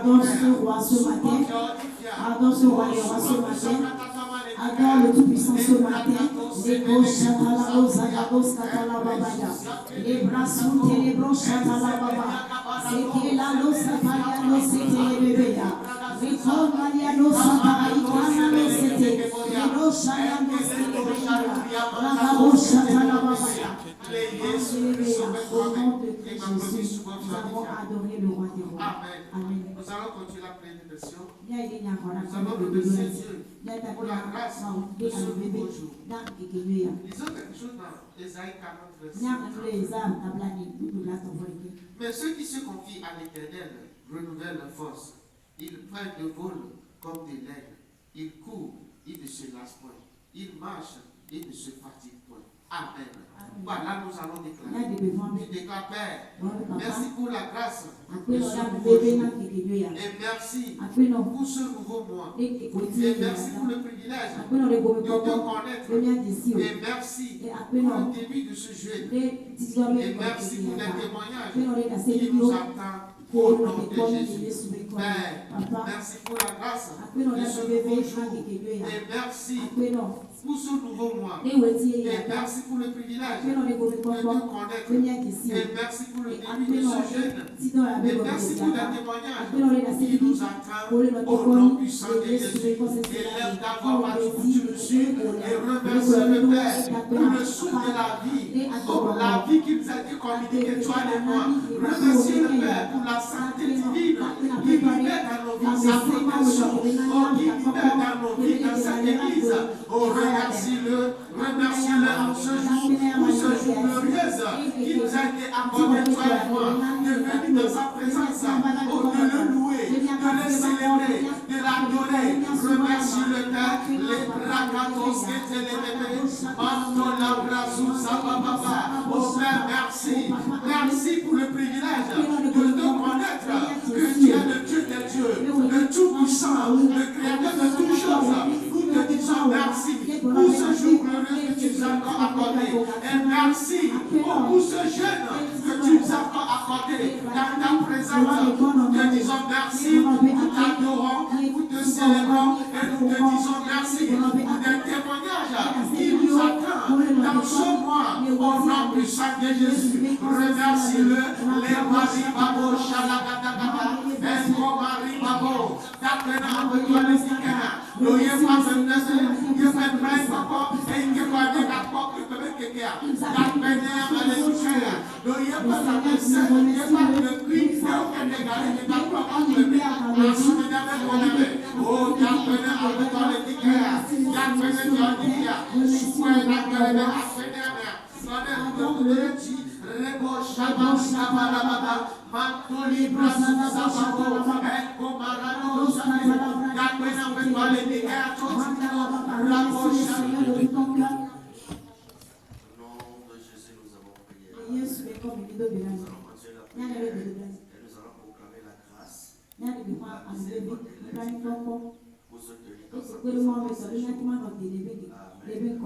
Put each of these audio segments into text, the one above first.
Adore ce roi ce matin. Adore ce roi ce matin. Adore le Tout-Puissant ce matin. Les gauches chatalabos, zagabos, katalababaya. Les bras sont les bras chatalababa. C'est que la los sapaliano, c'était les bébés. Les cornaliano, sapaliano, c'était les rochaliano, c'était les bébés. La gauche chatalababaya. Au nom de Jésus, nous avons adoré le roi des rois. Amen. Nous allons continuer la prédication. Nous allons remercier Dieu pour la grâce de ce nouveau jour. Lisons quelque chose dans Ésaïe 40, verset 1. Mais ceux qui se confient à l'Éternel renouvellent leur force. Ils prennent de vol comme des legs. Ils courent, ils ne se lassent point. Ils marchent, ils ne se fatiguent point. Amen. Voilà, nous allons déclarer. Tu déclares, Père, merci pour la grâce de ce nouveau jour. Et merci pour ce nouveau mois. Et merci pour le privilège de te connaître. Et merci pour le début de ce jeûne. Et merci pour les témoignages qui nous attendent. Au nom de Jésus. Père, merci pour la grâce de ce nouveau jour. Et merci pour ce nouveau mois. Et merci pour le privilège de te connaître. Et merci pour le début de ce jeûne. Et merci pour les témoignages qui nous attendent. Au nom puissant de Jésus. Élève ta voix partout où tu le suis. Et remercie le Père pour le souffle de la vie. Pour la vie qui nous a été communiquée, toi et moi. Remercie le Père pour la santé divine qui libère dans nos vies, sa protection, qui libère dans nos vies, dans cette église. Oh, remercie-le en ce jour, pour ce jour glorieux qui nous a été accordé, toi et moi, de venir dans sa présence, oh, de le louer, de le célébrer, de l'adorer. Remercie le Père, les bracatos qui étaient les bébés, Antola Brazou Sabababa. Oh Père, merci. Merci pour le privilège de te connaître, que tu es le Dieu des dieux, le Tout-Puissant, le Créateur de toutes choses. Nous te disons merci pour ce jour glorieux que tu nous as encore accordé. Et merci pour ce jeûne que tu nous as encore accordé dans ta présence. Nous te disons merci, nous t'adorons, nous te célébrons et nous te disons merci pour des témoignages qui nous attendent dans ce mois. Au nom puissant de Jésus, remercie-le. Les Maribabo, Shalagatakaba, Esco Maribabo, Tapena, Abotoile Sikena, Loye Fazenese, Yefenrai Papa, et Yefane Kapok, Yefekea, Tapena, Alekea, Loye Fazenese, Yefane le Cri, Yefane Gare, Yefane le Asumina Koname, Oh, Tapena, Abotoile Sikea, Tapena Yonikia, Soukwe Nakare, Afenea, Sonne Yoneti, Rebo Shabbat Shabalababa, Mantoli Brasana Sababo, Eko Marano Shabbat, Yakwena Wetwale Nika Totino, Rabo Shabbat. Au nom de Jésus, nous avons prié. Nous allons proclamer la grâce. Pour se tenir dans sa présence. Amen.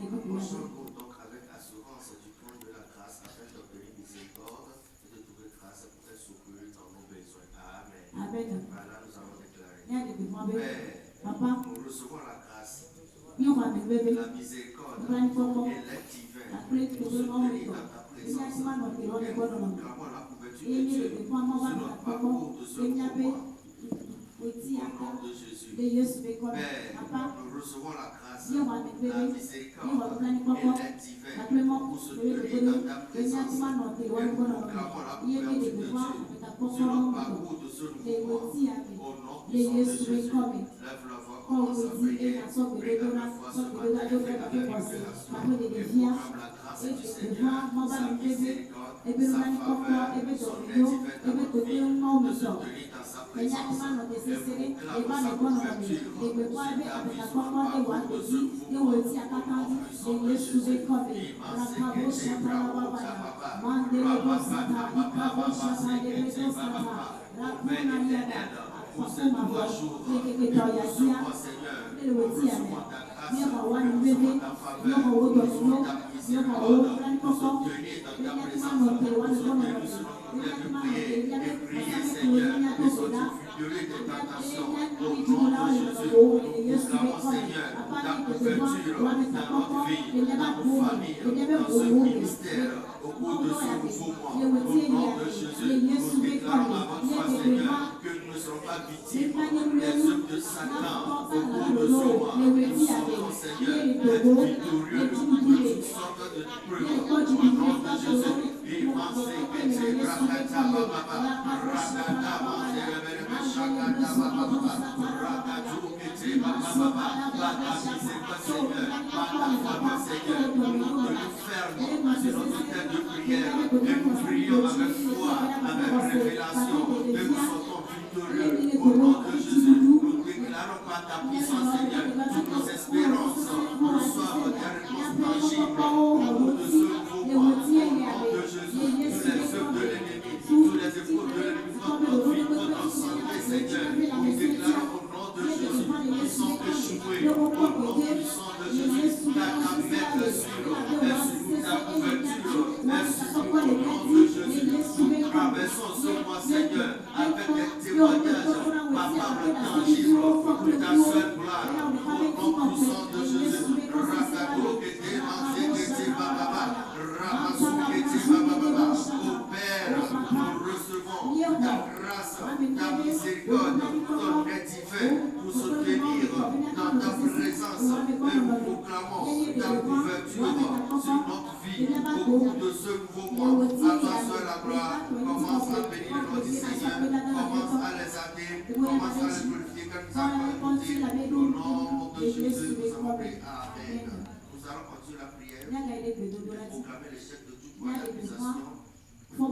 Approchons donc avec assurance du trône de la grâce afin d'obtenir miséricorde et de trouver grâce pour être secouru dans nos besoins. Amen. Voilà, nous allons déclarer. Père, nous recevons la grâce, la miséricorde et l'aide divine pour se tenir dans ta présence. Et nous proclamons la couverture de Dieu sur notre parcours de ce mois. Au nom de Jésus. Père, nous recevons la grâce, la miséricorde et l'aide divine pour se tenir dans ta présence. Et nous proclamons la couverture de Dieu sur notre parcours de ce nouveau mois. Au nom puissant de Jésus. Lève la voix, commence à prier. Regarde la foi ce matin, fais la récupération et proclame la grâce du Seigneur, sa miséricorde, sa faveur, son aide divine dans notre vie, de se tenir dans sa présence. Et proclame sa couverture sur ta vie, sur le parcours de ce nouveau mois. Au nom de Jésus. Pour ce nouveau jour, reçois Seigneur, reçois ta grâce, reçois ta faveur, reçois ta miséricorde, pour se tenir dans ta présence, pour se tenir selon train de prier et prier, Seigneur. Ils sont figurés de tentations. Au nom de Jésus, nous proclamons, Seigneur, ta couverture dans notre vie, dans nos familles, dans ce ministère, au cours de ce nouveau mois. Au nom de Jésus, nous déclarons à votre foi, Seigneur, que nous ne serons pas victimes des œuvres de Satan. Au cours de ce mois, nous sortons, Seigneur, d'être victorieux de toutes sortes de preuves. Au nom de Jésus, sur notre tête de prière, et nous prions avec foi, avec révélation, et nous sortons victorieux. Au nom de Jésus, nous déclarons par ta puissance, Seigneur, toutes nos espérances reçoivent des réponses tangibles au cours de ce nouveau mois. Au nom de Jésus, tous les œuvres de l'ennemi, tous les épreuves de l'ennemi, notre vie, notre santé, Seigneur, nous déclarons au nom de Jésus, ils sont échoués. Au nom puissant de Jésus, ta mettre sur ta couverture, au nom de Jésus, nous traversons ce mois, Seigneur, avec des témoignages papables, tangibles, pour ta seule gloire. Au nom puissant de Jésus, au Père, nous recevons ta grâce, ta miséricorde, ton aide divin pour se tenir dans ta présence et nous proclamons ta couverture sur notre vie au cours de ce nouveau mois. À toi seul la gloire, commence à bénir le nom du Seigneur, commence à les aider, commence à les glorifier comme ça. Au nom de Jésus, nous avons prié. Amen. Nous allons continuer la prière, proclamer l'échec de toute voie d'accusation. Toute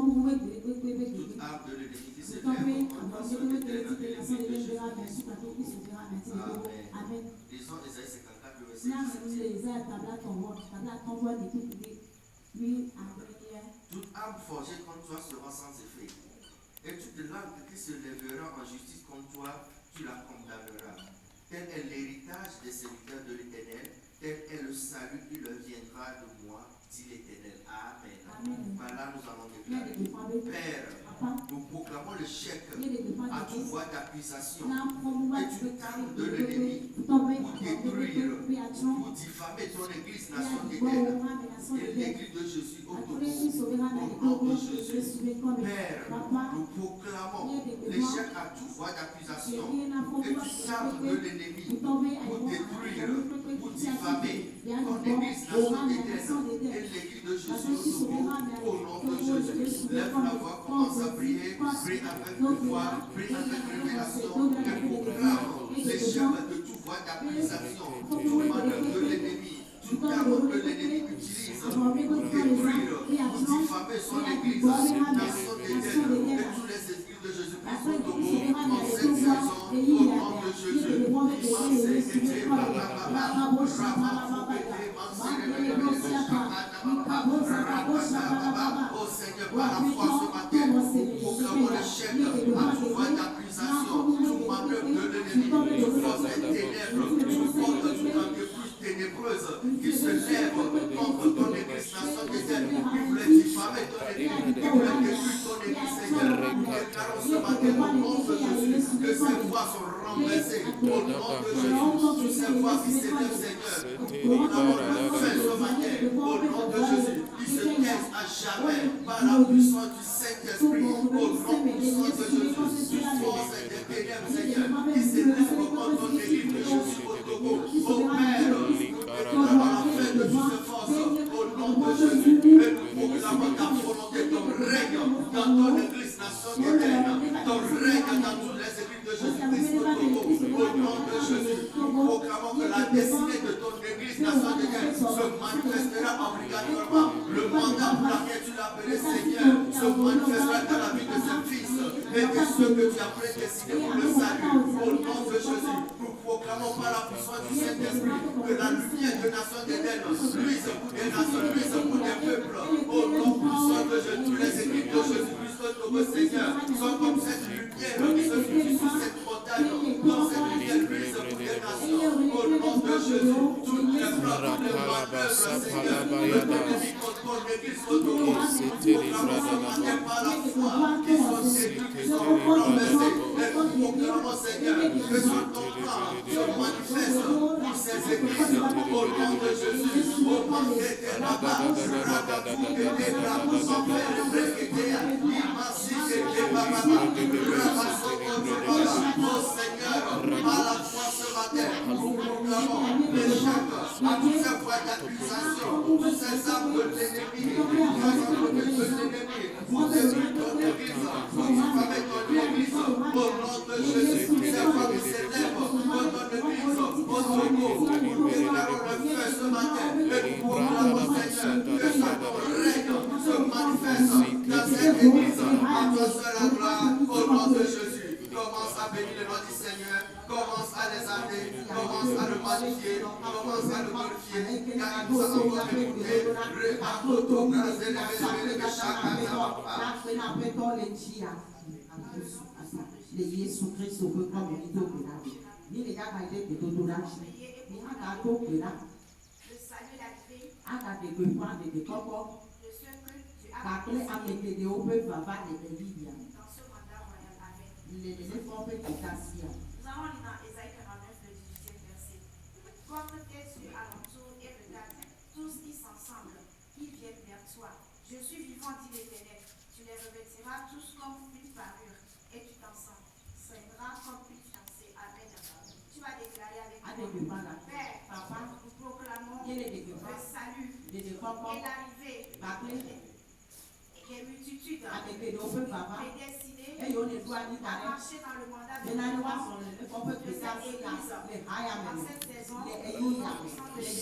arme de l'ennemi qui se lève contre ceux qui étaient dans l'ennemi de Jésus. Amen. Lisons Ésaïe 54, le verset 17. Toute arme forgée contre toi sera sans effet. Et toute langue qui se lèvera en justice contre toi, tu la condamneras. Tel est l'héritage des serviteurs de l'Éternel, tel est le salut qui leur viendra de moi, dit l'Éternel. Amen. Par là, nous allons déclarer. Père, nous proclamons le chèque à toute voie d'accusation et toute arme de l'ennemi pour détruire, pour diffamer ton Église, nation d'Éternel, et l'Église de Jésus au Togo. Au nom de Jésus, Père, nous proclamons l'échec à toute voie d'accusation et toute arme de l'ennemi pour détruire, pour diffamer ton Église, nation d'Éternel, et l'Église de Jésus au Togo. Au nom de Jésus, lève la voix, commence à prier, prie avec foi, prie avec révélation, et proclame l'échec de toute voie d'accusation, tout manœuvre de l'ennemi, toute arme que l'ennemi utilise pour détruire, pour diffamer son Église, nation d'Éternel, et tous les esprits de Jésus-Christ au Togo, en cette saison, au nom de Jésus. Oh Seigneur, par la foi ce matin, nous proclamons le chèque à toute voie d'accusation, toute manœuvre de l'ennemi, toute force des ténèbres, toute porte, toute entreprise ténébreuse qui se lève contre ton Église, nation d'Éternel, qui voulait diffamer ton Église, qui voulait détruire ton Église, Seigneur. Nous déclarons ce matin au nom de Jésus que ces voix sont renversées au nom de Jésus. Toutes ces voix qui s'élèvent, Seigneur, nous proclamons le feu ce matin au nom de Jésus. Qui se taisent à jamais par la puissance du Saint-Esprit au nom puissant de Jésus. Toute force des ténèbres, Seigneur, qui s'élève contre ton Église de Jésus au Togo. Au Père, nous déclarons la fin de toutes ces forces au nom de Jésus. Et nous proclamons ta volonté, ton règne dans ton Église, nation d'Éternel, ton règne dans toutes les églises de Jésus-Christ au Togo. Au nom de Jésus, nous proclamons que la destinée de ton Église, nation d'Éternel, se manifestera obligatoirement. Le mandat pour lequel tu l'as appelé Seigneur se manifestera dans la vie de ses fils et de ceux que tu as prédestinés pour le salut. Au nom de Jésus, nous proclamons par la puissance du Saint-Esprit que la lumière de nation d'Éden luise pour des nations, luise pour des peuples. Au nom puissant de Jésus, tous les églises de Jésus-Christ au Seigneur sont comme cette lumière qui se diffuse sur cette montagne. Dans cette lumière luise pour des nations. Au nom de Jésus, toutes les plans, toutes les malheurs, Seigneur, depuis contrôle, l'église autour, nous proclamons ce matin par la foi qu'ils sont guéris, qu'ils sont renversés, et nous proclamons, Seigneur, que sur ton plan se manifeste pour ces églises, au nom de Jésus, au nom de tes là-bas, Rababou, et tes bravos sont faits de brequeter, Imasi, et tes bababa, Rabasso, oh Seigneur, par la foi ce matin, nous proclamons l'échec à tous ces points d'accusation, tous ces armes de l'ennemi, vous détruisez ton église, vous diffamez ton église, au nom de Jésus, ces femmes s'élèvent, au nom de l'église, au Togo, nous déclarons le feu ce matin, et nous proclamons, Seigneur, que ton règne se manifeste dans cette église, à toi seul la gloire, au nom de Jésus. Commence à bénir le nom du Seigneur, commence à les amener, commence à le magnifier, commence à le glorifier, car il nous a encore écouté, Yesu Kristo peut prendre le dos de la vie. Ni les gars qui étaient de l'autoragie, ni un gâteau que là, un gâteau que prendre des copos, car les amis de haut peuvent avoir des Libyen. Les éléphants peuvent être assis. Nous allons lire dans Ésaïe 49, le 18e verset. Porte tes yeux alentour et regarde tous qui s'ensemblent, qui viennent vers toi. Je suis vivant, dit l'Éternel. Tu les revêtiras tous comme une parure et tu t'enseigneras comme une fiancée. Amen. Tu vas déclarer avec moi. Père, nous proclamons le salut et l'arrivée des multitudes prédestinées à marcher dans le mandat de dans cette saison. Nous proclamons les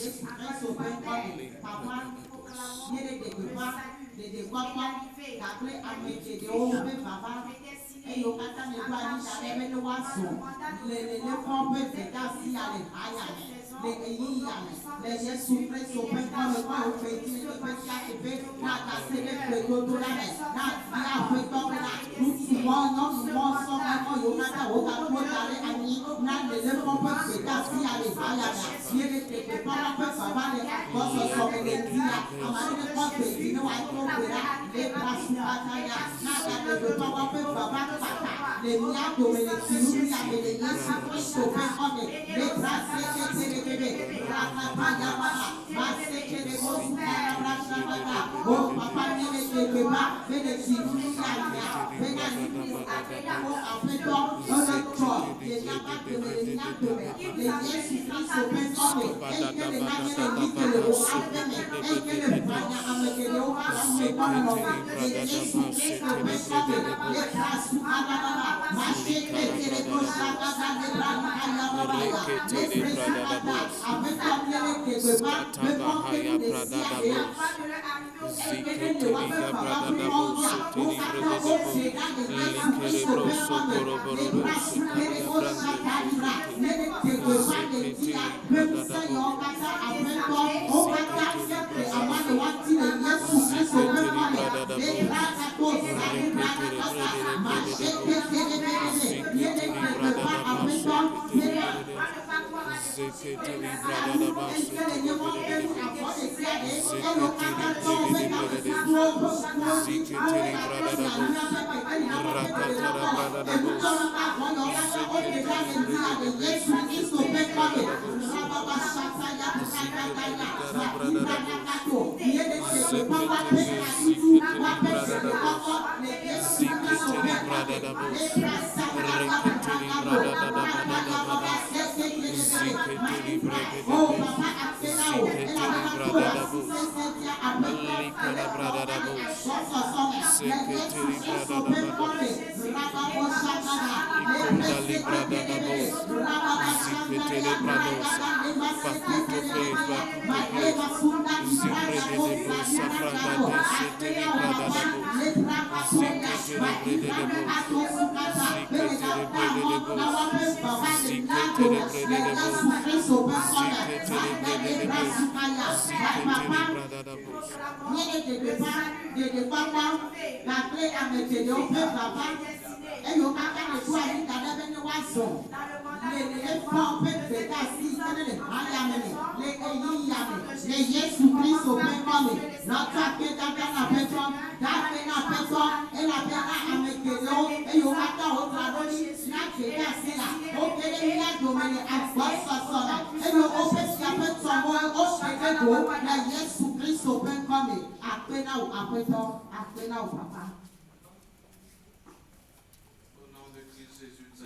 Yesu Kristo pekame nakake dada na peton dake na peton ela bia amekelo eyo ata o tradoni na keda sila o kele ya domene agbasa sona eyo o pesi apeton mo o shekego na Yesu Kristo pekame apena o apeton apena o papa.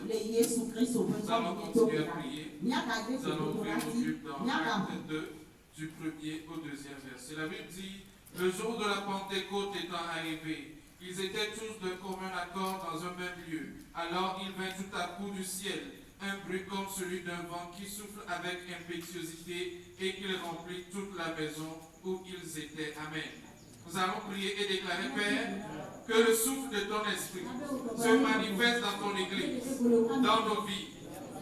Les Jésus Christ au Nous allons continuer à prier. Nous allons ouvrir nos Bibles dans Acte 2, du 1er au 2e verset. La Bible dit, le jour de la Pentecôte étant arrivé, ils étaient tous de commun accord dans un même lieu. Alors il vint tout à coup du ciel un bruit comme celui d'un vent qui souffle avec impétuosité et qu'il remplit toute la maison où ils étaient. Amen. Nous allons prier et déclarer, Père, que le souffle de ton esprit se manifeste dans ton église, dans nos vies,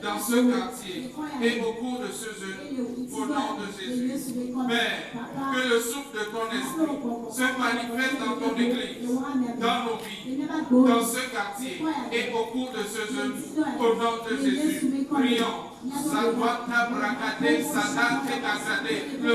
dans ce quartier et au cours de ce jeûne, au nom de Jésus. Père, que le souffle de ton esprit se manifeste dans ton église, dans nos vies, dans ce quartier et au cours de ce jeûne, au nom de Jésus. Prions. Le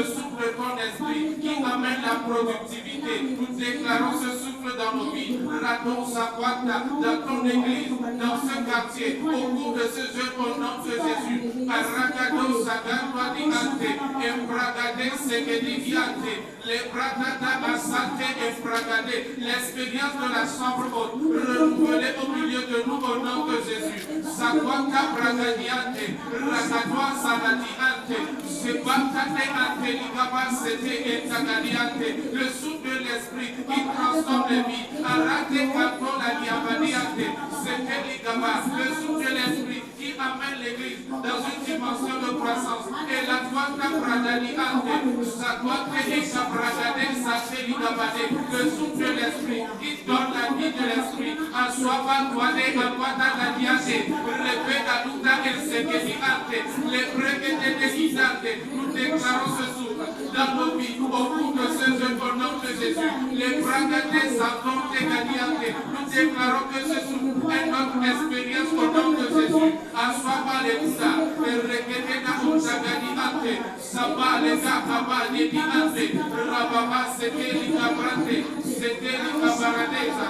souffle de ton esprit qui amène la productivité. Nous déclarons ce souffle dans nos vies. Radon Sakwata, dans ton église, dans ce quartier, au cours de ce jeûne, au nom de Jésus. Aragado Sagatwa Diante, Embragade Segediante, les Bratata Asante Embragade, l'expérience de la chambre haute, renouvelée au milieu de nous, au nom de Jésus. Sakwata Bragadiante, Ragadwa Saladiante, Sebatate Anteligaba Sete Entagadiante, le souffle de l'esprit qui transforme les vies. Arate Kanton la Diabadiante, Sete Ligaba, le souffle de l'esprit qui amène l'église dans une dimension de croissance. Et la Twata Bradadiante, Sakwate Ekabradade Sate Ligabade, le souffle de l'esprit qui donne la vie de l'esprit. Aswaba Douane Akwata Dadiate, Rebecca Luta El Sekediante, les Bregete Desidante, nous déclarons ce souffle dans nos vies au cours de ce jeûne au nom de Jésus. Les Bragate Santonte Gadiante, nous déclarons que ce souffle est notre expérience au nom de Jésus. Aswaba le Buddha, les Regete Nauta Gadiante, Saba le Gakaba Diante, Rababa Sete Licabrante, Sete Licabaradeza.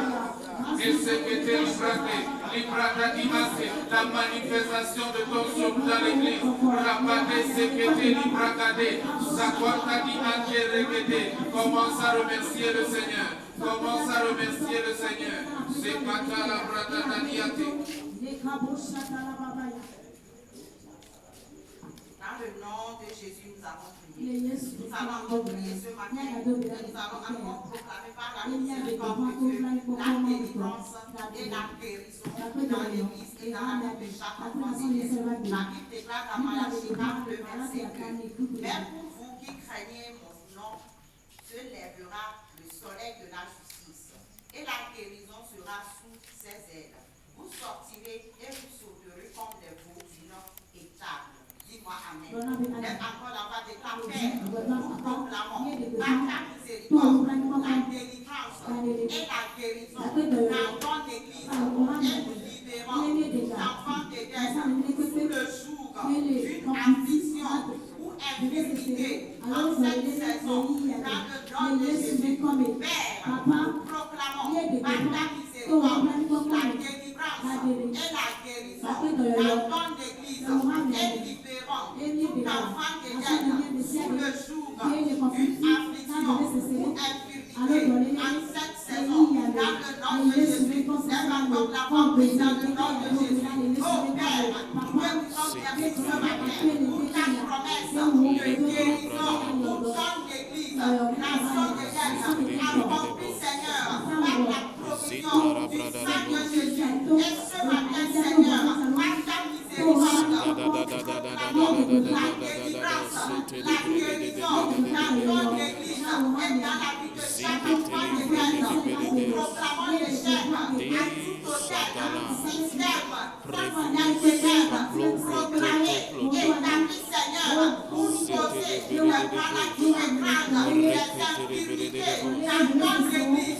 Et ce que tu la manifestation de ton souffle dans l'église. Rabade sekete librakade, sakwatadi ante regede. Commence à remercier le Seigneur. Commence à remercier le Seigneur. Sekata la bradadadiate. Dans le nom de Jésus, nous avons prié. Nous allons encore prier ce matin. Nous allons encore proclamer par la miséricorde de Dieu la délivrance et la guérison dans l'église et dans la vie de chaque enfant céleste. La Bible déclare dans Malachie 4, le verset 2. Mais pour vous qui craignez mon nom, se lèvera le soleil de la justice et la guérison sera sous ses ailes. Vous sortirez et vous sauterez comme des veaux d'une étable. Dis-moi Amen. Lève encore la voix de ta Père. Nous proclamons par ta miséricorde la délivrance et la guérison dans ton église. Et nous libérons l'enfant de guerre sous le jour d'une affliction ou infirmité en cette saison. Dans le nom de Jésus, Père, nous proclamons par ta miséricorde la délivrance et la guérison dans ton église. Et libérons tout enfant de guerre sous le jour d'une affliction ou infirmité en cette saison. Dans le nom de Jésus, lève encore la voix dans le nom de Jésus. Oh Père, nous sommes merci ce matin pour ta promesse de guérison pour ton église, nation de guerre, accomplie Seigneur par la provision du sang de Jésus. Et ce matin, Seigneur, par ta miséricorde, nous proclamons la délivrance, la guérison dans ton église et dans la vie de chaque enfant de guerre. Nous proclamons l'échec à tout hôtel, système, personnel de guerre, pour proclamer et établir, Seigneur, pour nous poser le maladie écrase, les infirmités dans ton église. Et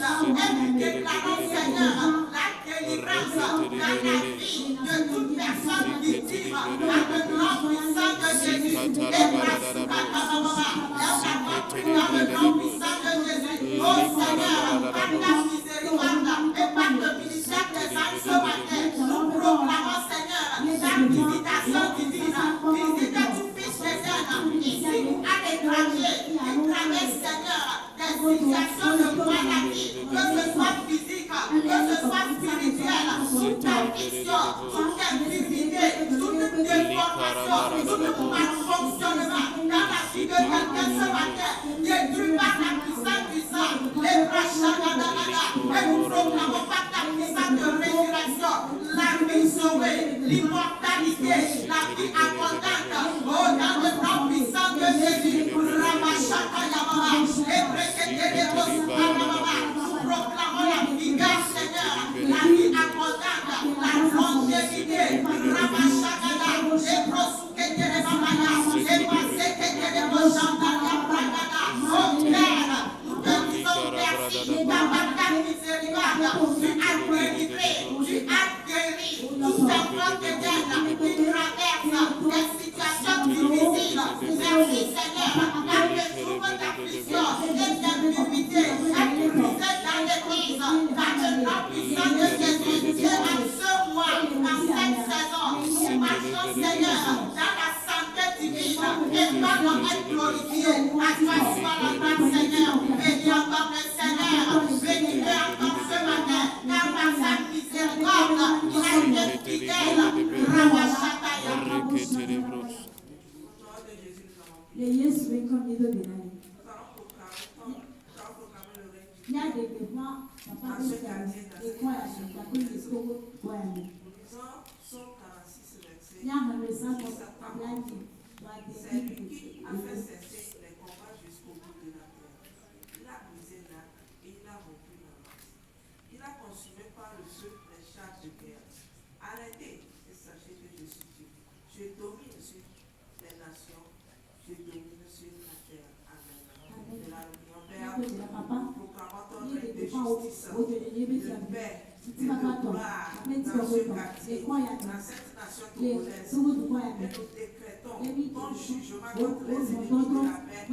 nous déclarons, Seigneur, la délivrance dans la vie de toute personne victime, dans le nom du sang de que ce soit spirituel, sous ta vision, sous ta divinité, sous toute déformation, sous tout malfonctionnement, dans la vie de quelqu'un ce matin, détruit par la puissance du sang, les bras chakadanaga, et nous proclamons par ta puissance de résurrection, la vie sauvée, l'immortalité, la vie abondante, oh, dans le nom puissant de Jésus, Ramachakayamama, et Breketelebosukayamama, nous proclamons la vigueur, Seigneur, la vie abondante, la longévité, Ramachakaya, et Prosuketelebamaya, et Maseketeleboshandayambragada, oh Père, nous te disons merci, ta bataille miséricorde, tu as délivré, tu as guéri, tous ces plans de guerre qui traversent des situations difficiles. Merci Seigneur, car tu trouves ta puissance et ta divinité à puiser dans l'église, dans le nom puissant de Jésus. Et en ce mois, en cette saison, nous marchons Seigneur dans la santé divine et par notre glorifié. À toi soit la grâce Seigneur, bénis encore le Seigneur, bénis-le encore ce matin, car par sa miséricorde, il a été fidèle. Ramachataya. Le Yesu comme il veut bien. Il y a des mouvements, papa de et quoi à ce qu'il y a quoi à lui. Il y a un message pour sa blague qui doit être c'est lui qui a fait cesser les combats jusqu'au bout de la terre. Il a brisé l'arc et il a rompu la lance. Il a consumé par le feu les chars de guerre. Arrêtez et sachez que je suis Dieu. Je domine sur les nations, je domine sur la terre. Amen. De la réunion, Père, proclamons ton règne de justice, de paix, et de gloire dans ce quartier, dans cette nation togolaise. Et nous décrétons ton jugement contre les ennemis de la paix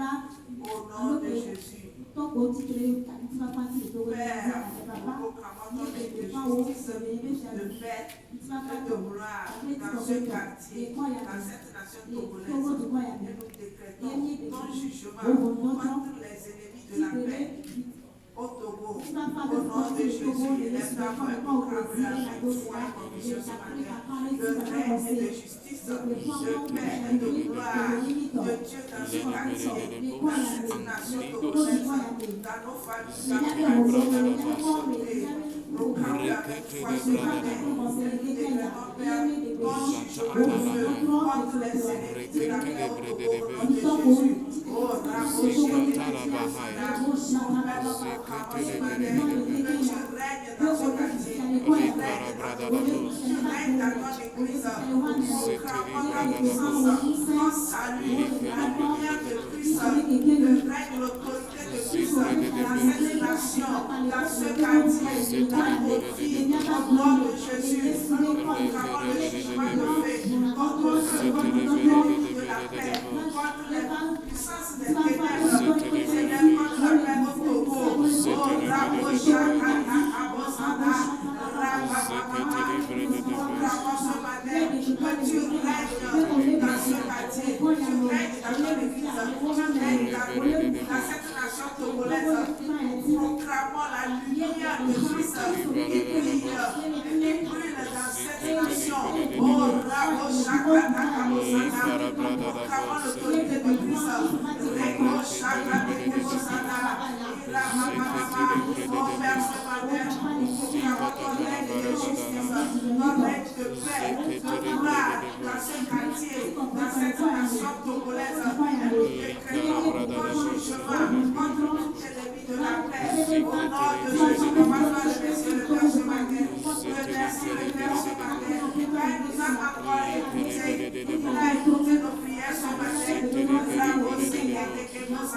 au nom de Jésus. Père, nous proclamons ton règne de justice, de paix et de gloire dans ce quartier, dans cette nation togolaise. Et nous décrétons ton jugement contre les ennemis de la paix au Togo. Au nom de Jésus, élève-toi pour proclamer la foi et conviction ce matin. Le règne de justice, de paix et de gloire de Dieu dans ce quartier, dans cette nation togolaise, dans nos familles, dans nos sociétés. Proclame avec foi ce matin. Et déclarons, Père, ton jugement contre les ennemis de la paix au Togo. Au nom de Jésus. Oh, Raboché, que tu règnes dans ce quartier, tu règnes dans notre église, proclamons ta puissance, ton salut, la lumière de Christ, le règne, l'autorité de Christ dans cette nation, dans ce quartier, dans nos vies, au nom de Jésus. Nous proclamons le jugement de paix contre de la paix, contre les puissances des ténèbres, contre la paix au Togo. Proclamons la lumière de Christ qui brille dans cette nation. Oh, Rabo Shakata Kabosana. Proclamons l'autorité de Christ. Rebo Shakata Kabosana. Oh, Père, ce matin, proclamons ton règne de justice, ton règne de paix, de gloire dans ce quartier, dans cette nation togolaise. Nous décrétons ton jugement contre tous les ennemis de la paix. Au nom de Jésus, commençons à remercier le Père ce matin. Remercie le Père ce matin. Car il nous a encore écouté. Il a écouté nos prières ce matin. Nous avons aussi été que nous avons.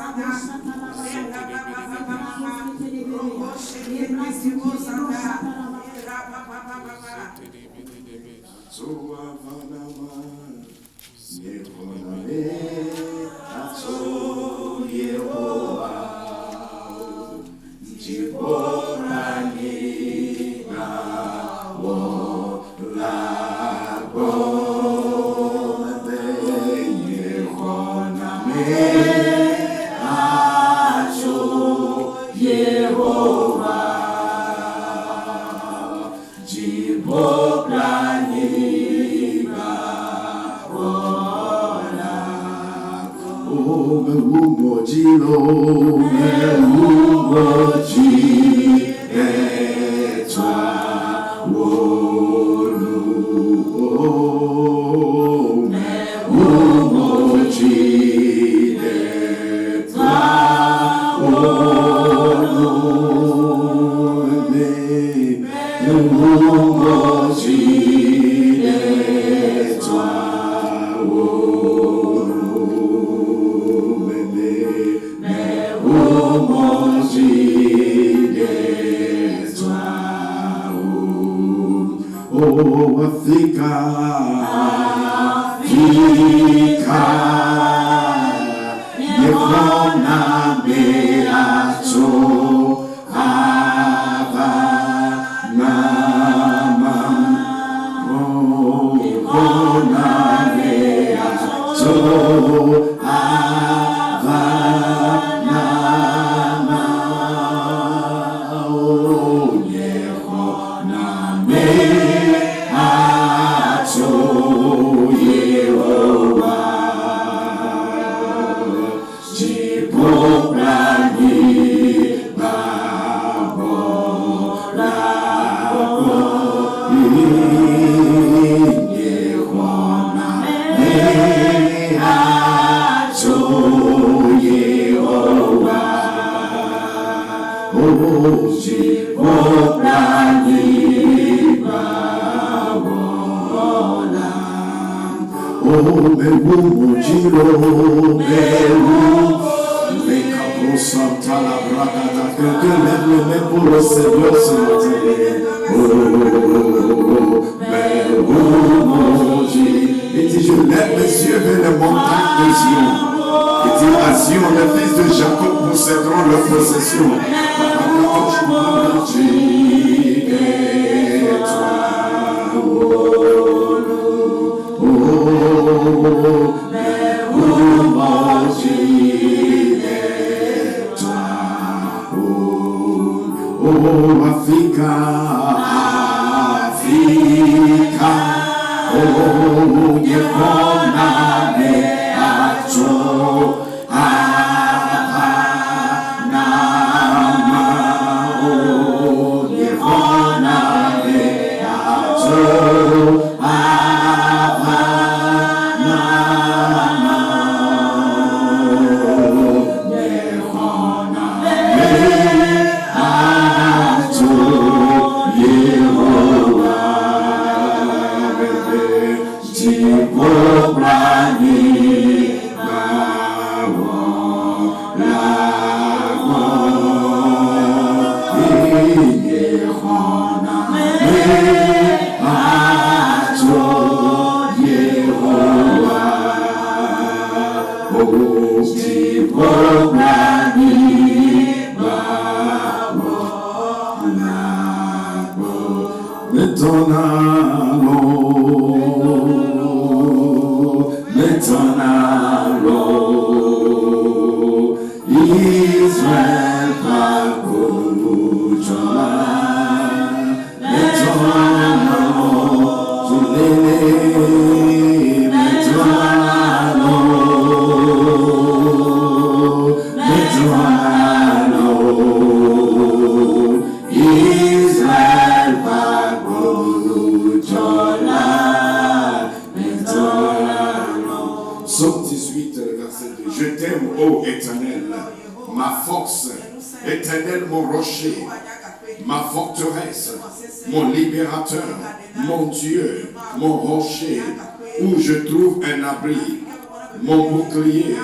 Mon bouclier,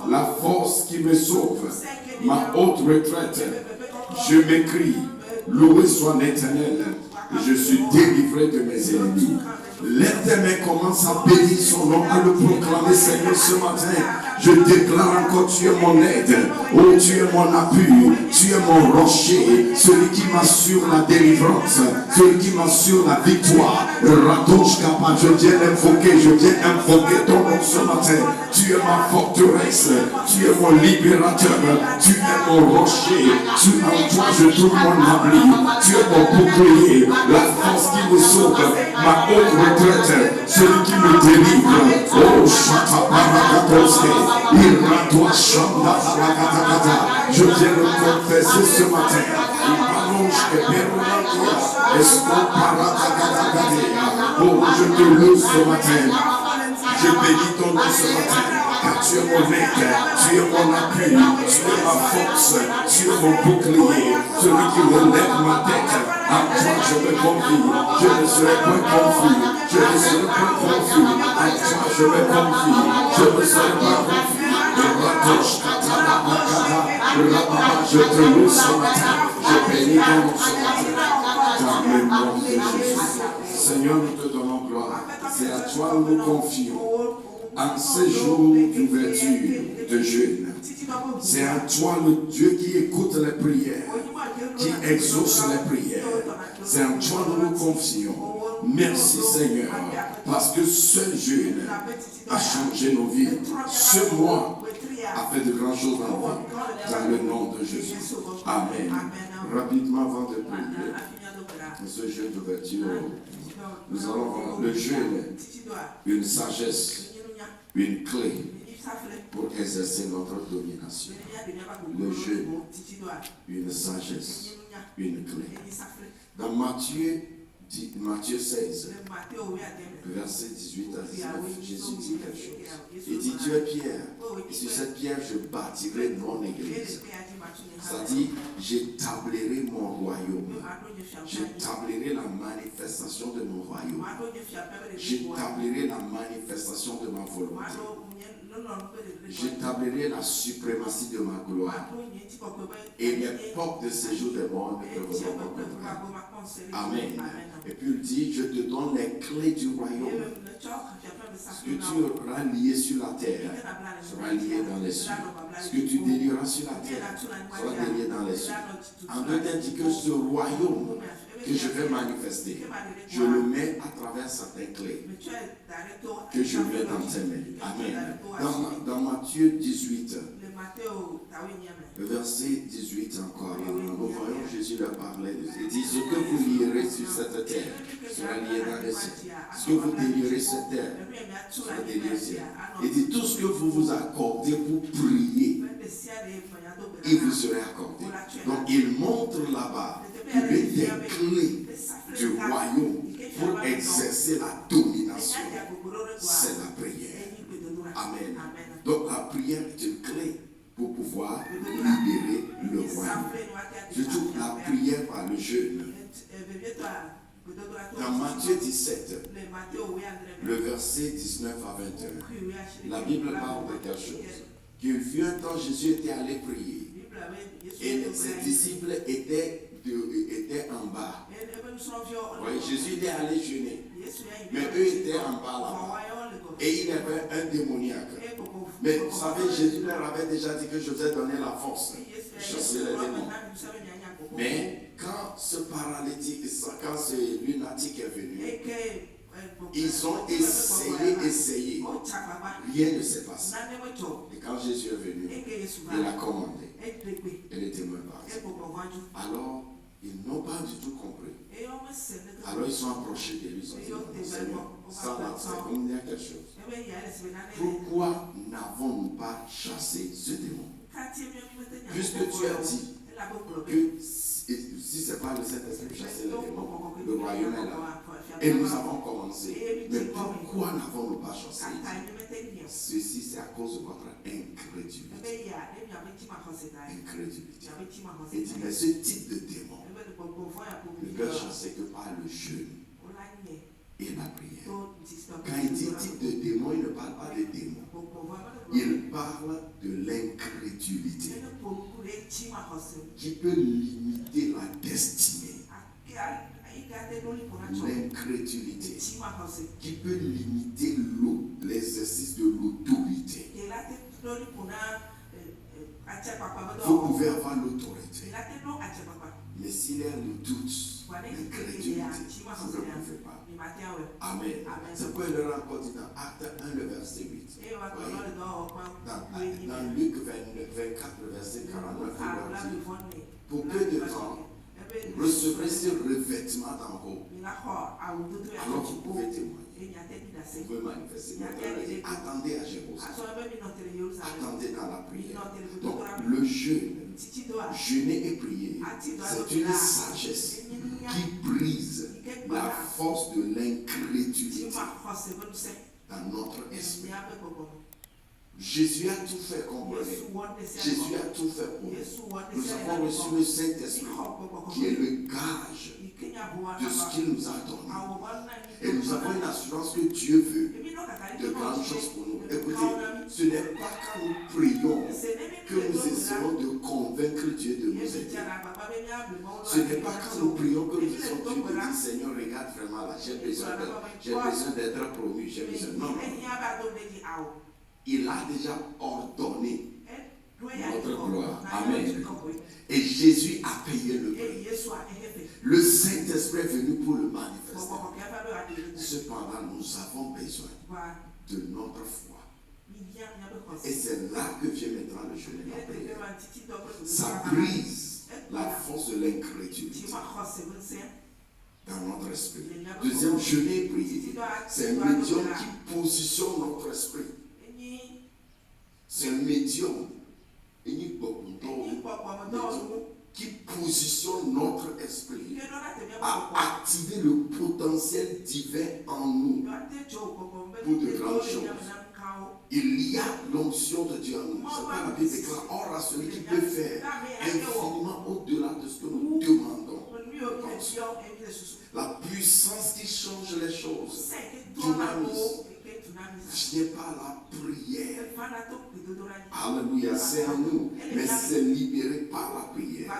la force qui me sauve, ma haute retraite. Je m'écris, loué soit l'Éternel, et je suis délivré de mes ennemis. L'Éternel commence à bénir son nom, à le proclamer, Seigneur, ce matin. Je déclare encore, tu es mon aide, oh, tu es mon appui, tu es mon rocher, celui qui m'assure la délivrance, celui qui m'assure la victoire. Radosh Kappa, je viens invoquer ton nom ce matin. Tu es ma forteresse, tu es mon libérateur, tu es mon rocher, en toi je trouve mon abri, tu es mon bouclier, la force qui sauve, ma haute retraite, celui qui me délivre. Oh, Shatabarakakoske, Iratoa Shanda Barakatakata. Je viens le confesser ce matin. Oh, je te loue ce matin. Je bénis ton nom ce matin. Car tu es mon aide, tu es mon appui, tu es ma force, tu es mon bouclier, celui qui relève ma tête. À toi je me confie, je ne serai point confus, je ne serai point confus. À toi je me confie, je ne serai pas confus. Je te loue ce matin, je bénis ton nom ce matin. Dans le nom de Jésus. Seigneur, nous te donnons gloire. C'est à toi que nous confions. En ces jours d'ouverture de jeûne, c'est à toi le Dieu qui écoute les prières, qui exauce les prières. C'est à toi que nous confions. Merci Seigneur, parce que ce jeûne a changé nos vies. Ce mois a fait de grandes choses dans nos vies. Dans le nom de Jésus. Amen. Rapidement avant de prier, ce jeûne d'ouverture, nous allons voir le jeûne, une sagesse, une clé pour exercer notre domination. Le jeûne, une sagesse, une clé. Dans Matthieu 16, verset 18 à 19, Jésus dit quelque chose. Il dit, tu es Pierre, et sur cette pierre je bâtirai mon église. C'est-à-dire, j'établirai mon royaume. J'établirai la manifestation de mon royaume. J'établirai la manifestation de ma volonté. J'établirai la suprématie de ma gloire. Et les portes de séjour des morts ne peuvent pas comprendre. Amen. Et puis il dit, je te donne les clés du royaume. Ce que tu auras lié sur la terre sera lié dans les cieux. Ce que tu délieras sur la terre sera délié dans les cieux. En d'autres dit que ce royaume que je vais manifester, je le mets à travers certaines clés que je mets dans tes mains. Amen. Dans Matthieu 18, le verset 18 encore, nous voyons Jésus leur parler. Il dit, ce que vous lierez sur cette terre sera lié dans les cieux. Ce que vous délierez sur cette terre sera délié sur ciel. Il dit, tout ce que vous vous accordez pour prier, il vous sera accordé. Donc il montre là-bas qu'il est des clés du royaume pour exercer la domination. C'est la prière. Amen. Donc la prière est une clé pour pouvoir libérer le royaume. Surtout la prière par le jeûne. Dans Matthieu 17, le verset 19 à 21, la Bible parle de quelque chose. Qu'il fut un temps, Jésus était allé prier. Et ses disciples étaient en bas. Oui, Jésus était allé jeûner. Mais eux étaient en bas là-bas. Et il y avait un démoniaque. Mais vous savez, Jésus leur avait déjà dit que je vous ai donné la force de chasser les démons. Mais quand ce paralytique, quand ce lunatique est venu, ils ont essayé. Rien ne s'est passé. Et quand Jésus est venu, il a commandé. Et les témoins partent. Alors, ils n'ont pas du tout compris. Alors, ils sont approchés de lui. Ils ont dit, Seigneur, ça va, il y a quelque chose. Pourquoi n'avons-nous pas chassé ce démon? Puisque tu as dit que si ce n'est pas le Saint-Esprit qui chasse le démon, le royaume est là. Et nous avons commencé. Mais pourquoi n'avons-nous pas chassé? Ceci, c'est à cause de votre incrédulité. Et dit, mais ce type de démon ne peut chasser que par le jeûne et la prière. Quand il dit type de démon, il ne parle pas de démon. Il parle de l'incrédulité qui peut limiter la destinée. L'incrédulité qui peut limiter l'exercice de l'autorité. Vous pouvez avoir l'autorité. Mais s'il y a le doute, l'incrédulité, vous ne pouvez pas. Amen. C'est pourquoi il leur a encore dit dans Acte 1, le verset 8. Dans Luc 24, le verset 49, il leur dit, pour peu de temps, recevrez ce revêtement d'en haut. Alors vous pouvez témoigner. Vous pouvez manifester. Attendez à Jérusalem. Attendez dans la prière. Donc le jeûne, jeûner et prier, c'est une sagesse qui brise la force de l'incrédulité dans notre esprit. Jésus a tout fait, comprenez. Jésus a tout fait pour nous. Nous avons reçu le Saint-Esprit qui est le gage de ce qu'il nous a donné. Et nous avons une assurance que Dieu veut de grandes choses pour nous. Écoutez, ce n'est pas quand nous prions que nous essayons de convaincre Dieu de nous aider. Ce n'est pas quand nous prions que nous essayons de dire Seigneur, regarde vraiment là, j'ai besoin d'être promu, j'ai besoin. Non. Il a déjà ordonné notre gloire. Amen. Et Jésus a payé le prix. Le Saint-Esprit est venu pour le manifester. Cependant, nous avons besoin de notre foi. Et c'est là que vient maintenant le jeûne et la prière. Ça brise la force de l'incrédulité dans notre esprit. Deuxième, jeûner et prier. C'est un médium qui positionne notre esprit. C'est un médium qui positionne notre esprit à activer le potentiel divin en nous pour de grandes choses. Il y a l'onction de Dieu en nous. C'est pas la Bible déclare, or à celui qui peut faire infiniment au-delà de ce que nous demandons. La puissance qui change les choses. Dynamise. Ce n'est pas la prière. Alléluia, c'est en nous, mais c'est libéré par la prière.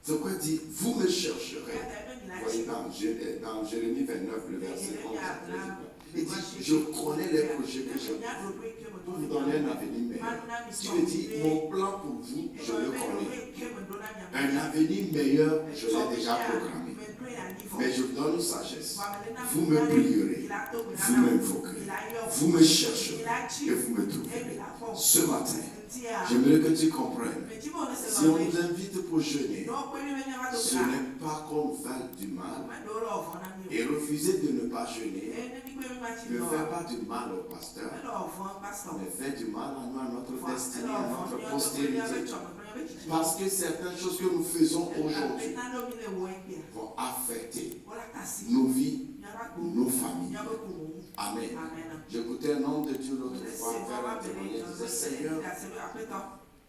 C'est pourquoi il dit, vous me chercherez. Voyez dans Jérémie 29, le verset 11. Il dit, je connais les projets que j'ai pour vous donner un avenir meilleur. Dieu dit, mon plan pour vous, je le connais. Un avenir meilleur, je l'ai déjà programmé. Mais je vous donne une sagesse. Vous me prierez, vous m'invoquerez, vous me chercherez et vous me trouverez. Ce matin, j'aimerais que tu comprennes. Si on nous invite pour jeûner, ce n'est pas qu'on veuille du mal. Et refuser de ne pas jeûner ne fait pas du mal au pasteur, mais fait du mal à nous, à notre destinée, à notre postérité. Parce que certaines choses que nous faisons aujourd'hui vont affecter nos vies, nos familles. Amen. J'écoutais un homme de Dieu l'autre fois faire un témoignage. Il disait, Seigneur,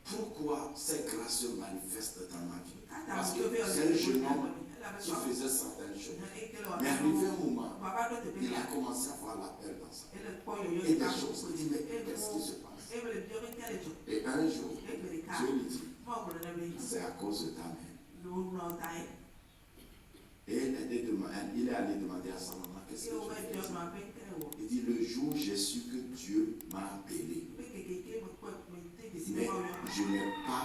pourquoi ces grâces se manifestent dans ma vie? Parce que c'est un jeune homme qui faisait certaines choses. Mais arrivé un moment, il a commencé à voir l'appel dans sa vie. Et des choses. Il dit, mais qu'est-ce qui se passe? Et un jour, Dieu lui dit, c'est à cause de ta mère. Et il est allé demander à sa maman, qu'est-ce que tu fais? Il dit, le jour où j'ai su que Dieu m'a appelé, mais je n'ai pas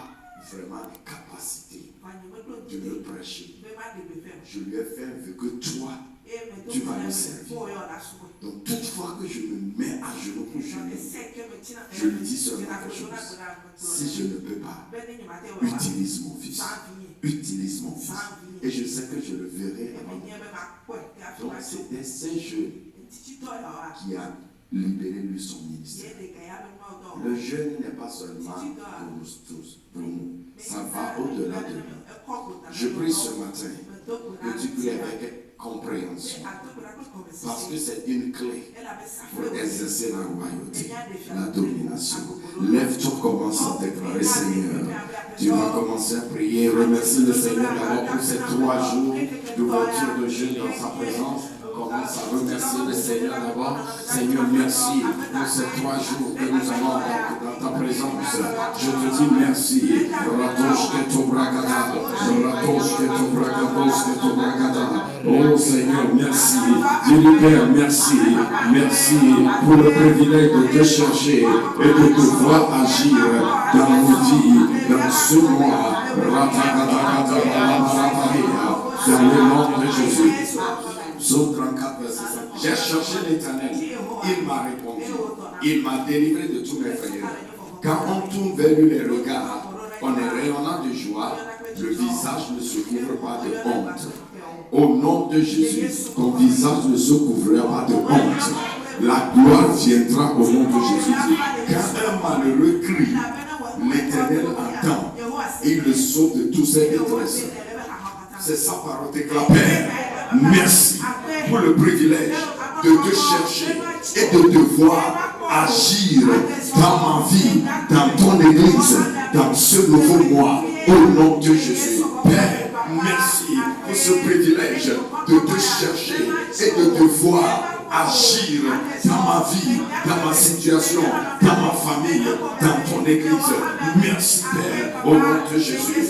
vraiment les capacités de le prêcher. Je lui ai fait un vœu que toi, tu vas me servir. Donc, toutefois que je me mets à genoux pour jeûner, je lui dis seulement quelque chose. Si je ne peux pas, utilise mon fils. Utilise mon fils. Et je sais que je le verrai avant. Donc, c'était ces jeunes qui a libéré lui son ministère. Le jeûne n'est pas seulement pour nous tous, pour nous. Ça va au-delà de nous. Je prie ce matin que tu pries avec compréhension. Parce que c'est une clé pour exercer la royauté, la domination. Lève-toi, commence à déclarer, Seigneur. Tu vas commencer à prier. Remercie le Seigneur d'abord pour ces 3 jours d'ouverture de jeûne dans sa présence. Commence à remercier le Seigneur d'abord. Seigneur, merci pour ces 3 jours que nous avons dans ta présence. Je te dis merci. Oh Seigneur, merci. Dis-lui Père, merci. Merci pour le privilège de te chercher et de te voir agir dans nos vies, dans ce mois. Dans le nom de Jésus. Psaume 34, verset 5. J'ai cherché l'Éternel, il m'a répondu, il m'a délivré de tous mes frères. Quand on tourne vers lui les regards, on est rayonnant de joie le visage ne se couvre pas de honte. Au nom de Jésus, ton visage ne se couvrira pas de honte. La gloire viendra au nom de Jésus. Quand un malheureux crie, l'Éternel entend. Il le sauve de tous ses détresses. C'est sa parole. Père, merci pour le privilège de te chercher et de devoir agir dans ma vie, dans ton église, dans ce nouveau mois, au nom de Jésus. Père, merci pour ce privilège de te chercher et de devoir agir dans ma vie, dans ma situation, dans ma famille, dans ton église. Merci Père, au nom de Jésus.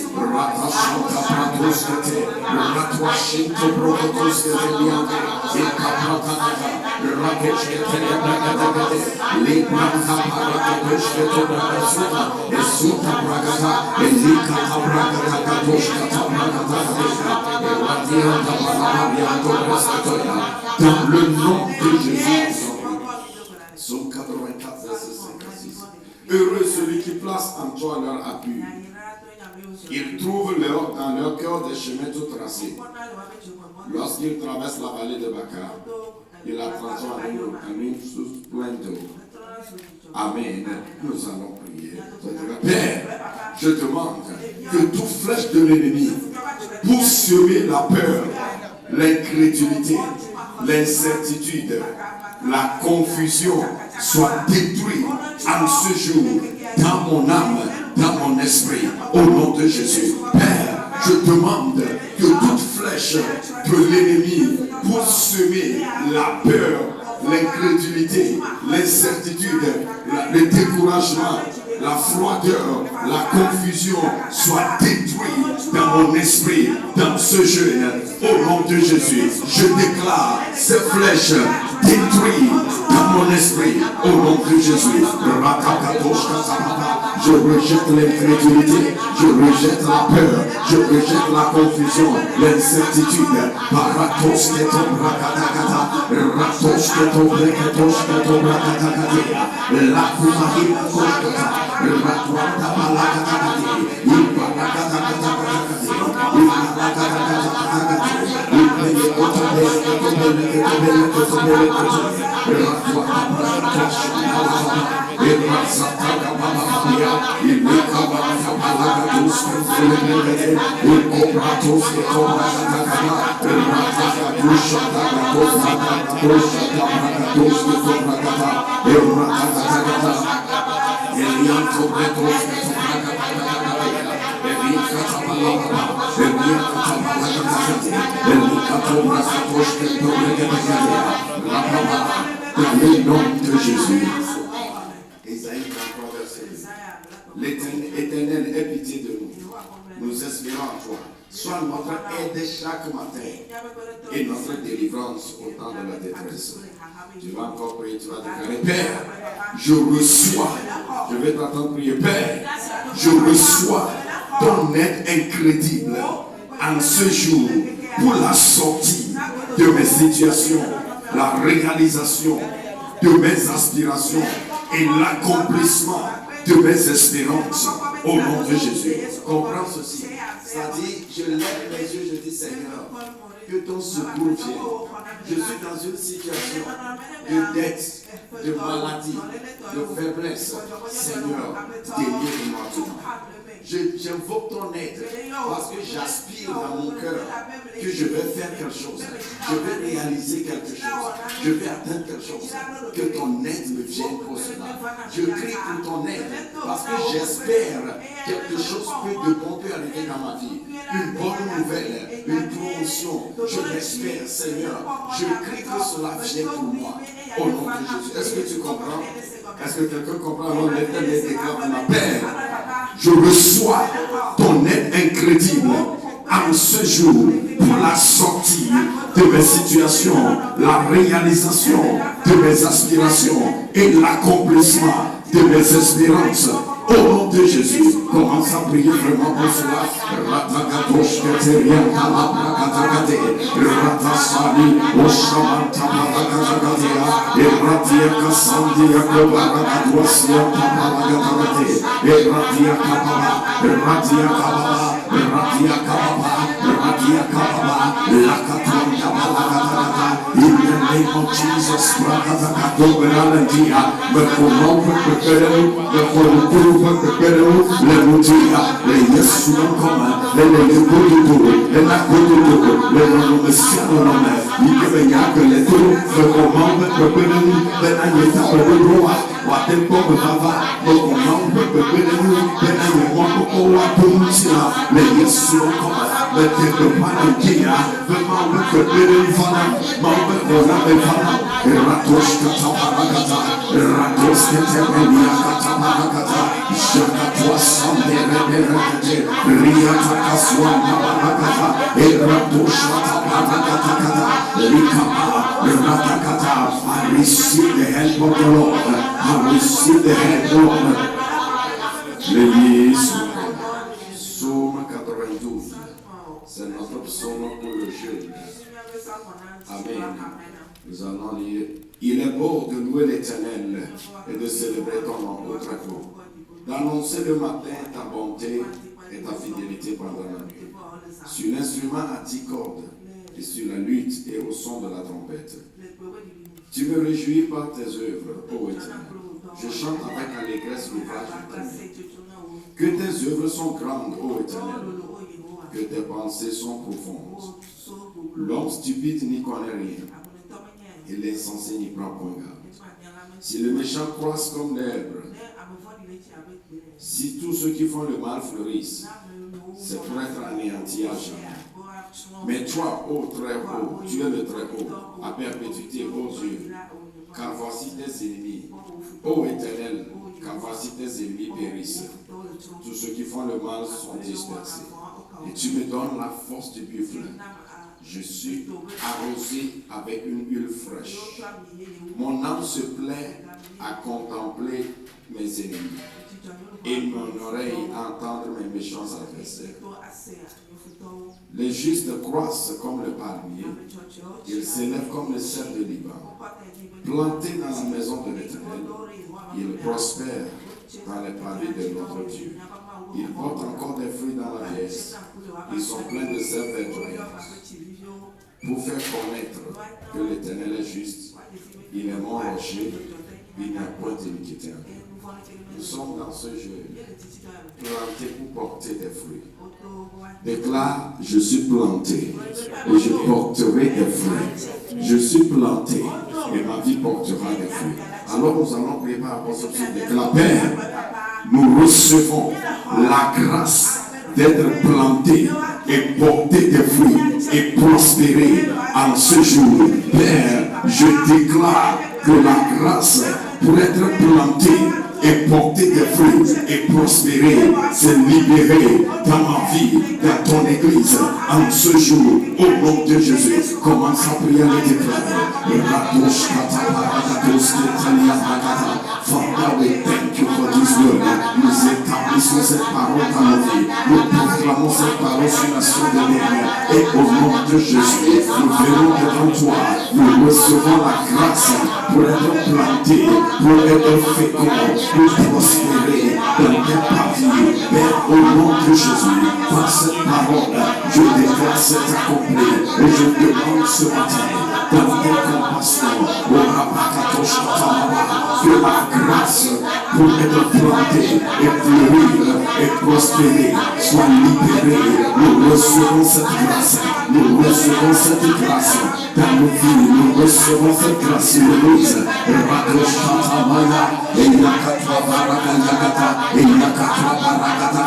Dans le nom de Jésus. Psaume 84, verset 56. Heureux celui qui place en toi leur appui. Ils trouvent dans leur cœur des chemins tout tracés. Lorsqu'ils traversent la vallée de Bacar, ils la transforment en une source pleine d'eau. Amen. Nous allons prier. Père, je demande que toute flèche de l'ennemi pour semer la peur, l'incrédulité, l'incertitude, la confusion soit détruite en ce jour dans mon âme, dans mon esprit, au nom de Jésus. Père, je demande que toute flèche de l'ennemi pour semer la peur, l'incrédulité, l'incertitude, le découragement, la froideur, la confusion soit détruite dans mon esprit, dans ce jeûne, au nom de Jésus. Je déclare ces flèches détruites dans mon esprit, au nom de Jésus. Je rejette l'incrédulité, je rejette la peur, je rejette la confusion, l'incertitude. Paratos ketom rakatakata, ratos ketom rekatos ketom rakatakata, la kumahim koshkata, ratwata balakatakati, iparakatakatakatakati, iparakatakatakatakati, dans le nom de Jésus. Ésaïe 33, verset 2. L'Éternel, aie pitié de nous. Nous espérons en toi. Sois notre aide chaque matin et notre délivrance au temps de la détresse. Tu vas encore prier, tu vas déclarer, Père, je reçois, je vais t'entendre prier, Père, je reçois ton aide incrédible en ce jour pour la sortie de mes situations, la réalisation de mes aspirations et l'accomplissement de mes espérances au nom de Jésus. Comprends ceci. C'est-à-dire, je lève mes yeux, je dis Seigneur, que ton secours vienne. Je suis dans une situation de dette, de maladie, de faiblesse. Seigneur, délivre-moi tout. J'invoque ton aide parce que j'aspire dans mon cœur que je vais faire quelque chose, je vais réaliser quelque chose, je vais atteindre quelque chose, que ton aide me vienne pour cela. Je crie pour ton aide parce que j'espère quelque chose de bon peut arriver dans ma vie, une bonne nouvelle, une promotion, je l'espère Seigneur, je crie que cela vienne pour moi, au nom de Jésus. Est-ce que tu comprends? Est-ce que quelqu'un comprend? Alors l'Éternel déclare ma Père, je reçois ton aide incrédible en ce jour pour la sortie de mes situations, la réalisation de mes aspirations et l'accomplissement de mes espérances Au nom de Jésus, commence à prier vraiment pour cela. Ratagatosh keteria kalabrakatagade. Ratasali oshamanta barakatagadia. Eratia kasandia kobarakatwasia tabalagatarate. Eratia kababa. Eratia kababa. Eratia kababa. Eratia kababa. Lakatanda balagatarata. In the name of Jesus, Rakatakadoberaladia. Mekonope pepereu. Mekonope pepereu. Lemutia. Le Yesu nkoma. Le Yekodudu. Le Nakodudu. Le Nomesiano nome. Nikebeyake le turu. Mekonope pepereu. Le Nayeta peperua. Watempo bava. Mekonope pepereu. Le Nayemoko watumtia. Le Yesu nkoma. Le Tekepanakia. Mekonope pepereu fana. Mekonope pepereu fana. Ratos katabarakata. Ratos ketebelia Shakatwa Sanderekate, Riatakaswanda Barakata, Eratosha Barakata, Rikama, Ratakata. I receive the help of the Lord. I receive the help of the Lord. L'église, psaume 92. C'est notre psaume pour le jeûne. Amen. Nous allons lire. Il est beau de louer l'Éternel et de célébrer ton nom au très haut. D'annoncer le matin ta bonté et ta fidélité pendant la nuit. Sur l'instrument à 10 cordes et sur la lutte et au son de la trompette. Tu me réjouis par tes œuvres, ô Éternel. Je chante avec allégresse l'ouvrage de ta main. Que tes œuvres sont grandes, ô Éternel. Que tes pensées sont profondes. L'homme stupide n'y connaît rien. Et l'insensé n'y prend point garde. Si le méchant croisse comme l'herbe, si tous ceux qui font le mal fleurissent, c'est pour être anéanti à jamais. Mais toi, ô très haut, tu es le très haut, à perpétuité, ô Dieu, car voici tes ennemis. Ô Éternel, car voici tes ennemis périssent. Tous ceux qui font le mal sont dispersés. Et tu me donnes la force du buffle. Je suis arrosé avec une huile fraîche. Mon âme se plaît à contempler mes ennemis et mon oreille à entendre mes méchants adversaires. Les justes croissent comme le palmier, ils s'élèvent comme le cèdre de Liban. Plantés dans la maison de l'Éternel, ils prospèrent dans les pavés de notre Dieu. Ils portent encore des fruits dans la vieillesse. Ils sont pleins de sève verdoyante. Pour faire connaître que l'Éternel est juste, il est mon rocher, il n'y a point d'iniquité. Nous sommes dans ce jeu, plantés pour porter des fruits. Déclare, je suis planté et je porterai des fruits. Je suis planté et ma vie portera des fruits. Alors nous allons prier par rapport à ce déclare. Père, nous recevons la grâce d'être plantés et porter des fruits et prospérer en ce jour. Père, je déclare que la grâce pour être planté et porter des fruits et prospérer, c'est libéré dans ma vie, dans ton église, en ce jour, au nom de Jésus. Commence à prier le déclarer. Father, we thank you for this word. Nous établissons cette parole dans nos vies. Nous proclamons cette parole sur la suite de dernière. Et au nom de Jésus, nous venons devant toi. Nous recevons la grâce pour être plantés, pour être féconds, pour prospérer dans tes parties. Père, au nom de Jésus, par cette parole, je déclare cet accompli. Et je demande ce matin, dans tes compassions, que la grâce pour être planté et fleurir et prospérer soit libérée. Nous recevons cette grâce. Nous recevons cette grâce dans nos vies. Nous recevons cette grâce sur l'église. Et Yakatwa Barakata et Yakatwa Barakata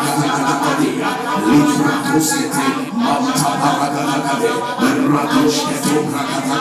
Librakoskete Manta Barakata Rakoskete Barakata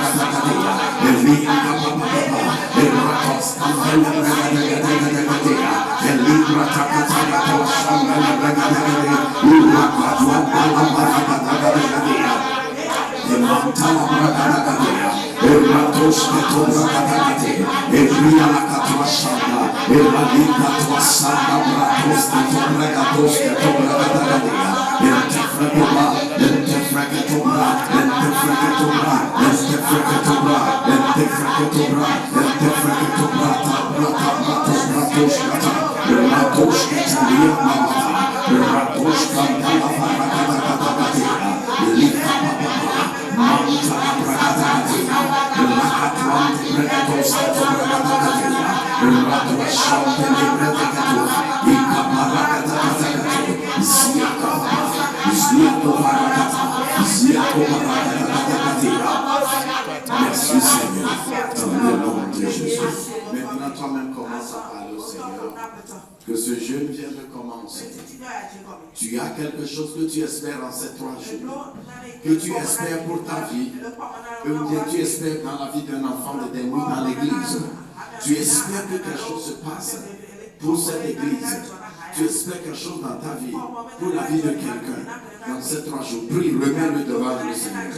Eradika Twasanda Bratos, Katomragatos, Katomragadagadia, Entefrakobra, Entefrakatobra, Entefrakatobra, Entefrakatobra, Entefrakatobra, Entefrakatobra, Tabratos, Bratoshkata, Bratoshkatalia Mamata, Bratoshkata, Varagadia, Lika Papa, Manta Bragadia, Lakatwan, Bragatos, Bragadia, Ratwashante, Bragatua, Ika Paragata, Ziaka, Ziako Paragata, Ziako Paragata. Merci Seigneur, dans le nom de Jésus. Maintenant, toi-même commence à parler au Seigneur. Que ce jeûne vient de commencer. Tu as quelque chose que tu espères en ces 3 jours. Que tu espères pour ta vie. Que tu espères dans la vie d'un enfant de tes nuits dans l'église. Tu espères que quelque chose se passe pour cette église. Tu espères quelque chose dans ta vie, pour la vie de quelqu'un. Dans ces 3 jours, prie, remets-le devant le Seigneur.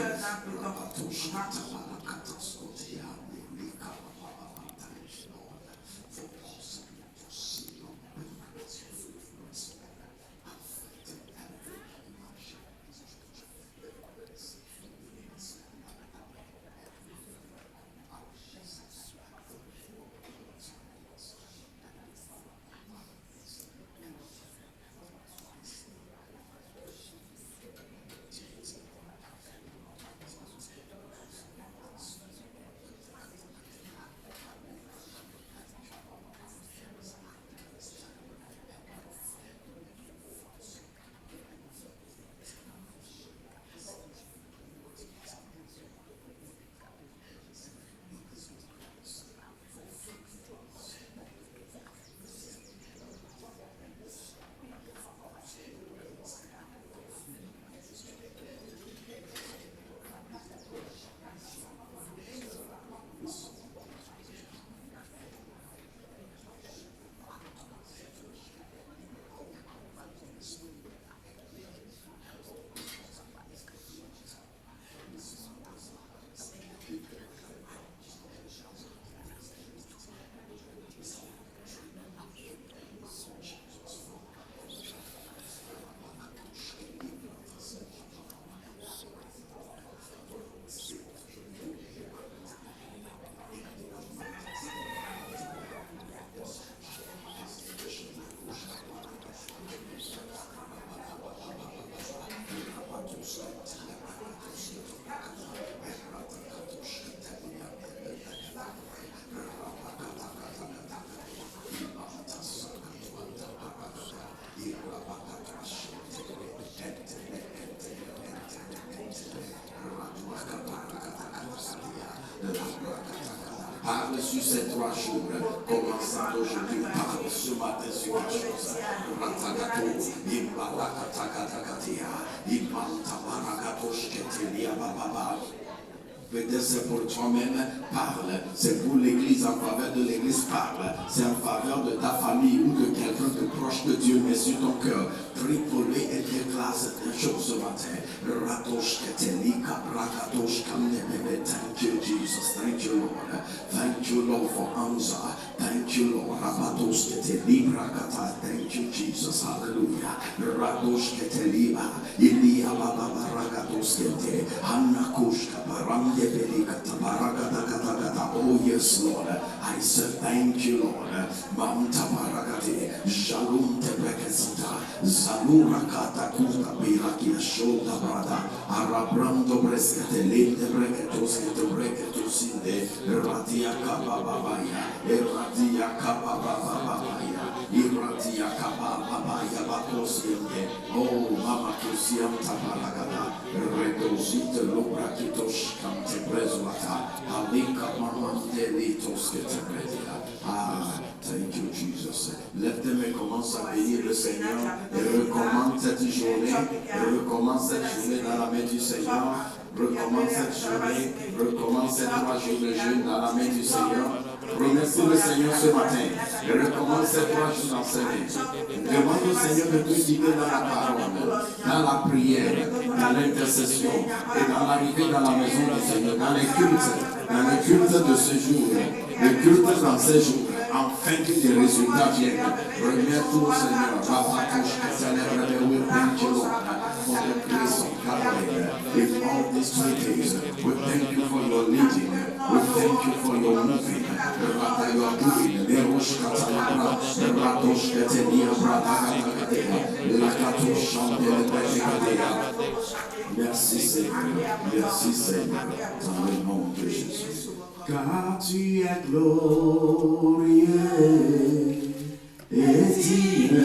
Parle sur ces 3 jours, commençant aujourd'hui, parle ce matin sur la chose. Ratagato, Imbalakatakatakatia, Imantabaragatoshketelia Baba. Peut-être c'est pour toi-même, parle. C'est pour l'église, en faveur de l'église, parle. C'est en faveur de ta famille ou de quelqu'un de proche de Dieu, mais sur ton cœur. Prie pour lui et déclare cette chose ce matin. Thank you, Jesus. Thank you, Lord. Thank you, Lord, for answer. Thank you, Lord. Thank you, Jesus. Hallelujah. Oh, yes, Lord. I said, thank you, Lord. Manta Paragati, Shalom Tebrekesita, Zalurakata Kuta Birakia Shota Brada, Arabrando Brescate, Linde Breketos, Breketusinde, Ratia Kababaya, Eratia Kababaya, Iratia Kababaya, Bakosinde, oh, Mama Kusiam Taparagada, Redosite Lobrakitos, Kante Brezuata, Alika Mamante Litos Ketepredia. Ah, thank you, Jesus. Lève-toi et commence à bénir le Seigneur et recommence cette journée. Recommence cette journée dans la main du Seigneur. Recommence cette journée. Recommence ces 3 jours de jeûne dans la main du Seigneur. Remercie le Seigneur ce matin et recommence ces 3 jours dans ses mains. Demande au Seigneur de te guider dans la parole, dans la prière, dans l'intercession et dans l'arrivée dans la maison du Seigneur, dans les cultes. dans le culte de ce jour, le culte dans ces jours, afin que des résultats viennent. Remets tout, Seigneur. We thank you, Lord, for the grace of God in all these 3 days. We thank you for your leading. We thank you for your moving. What you are doing. Merci Seigneur. Merci Seigneur. Dans le nom de Jésus. Car tu es glorieux et digne de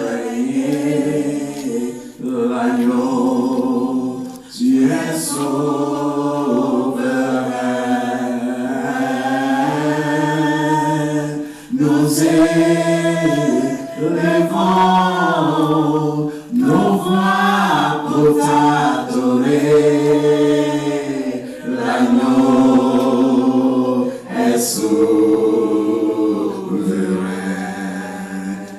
régner, l'agneau, tu es souverain. Nous élevons nos voix pour t'adorer, l'agneau est souverain.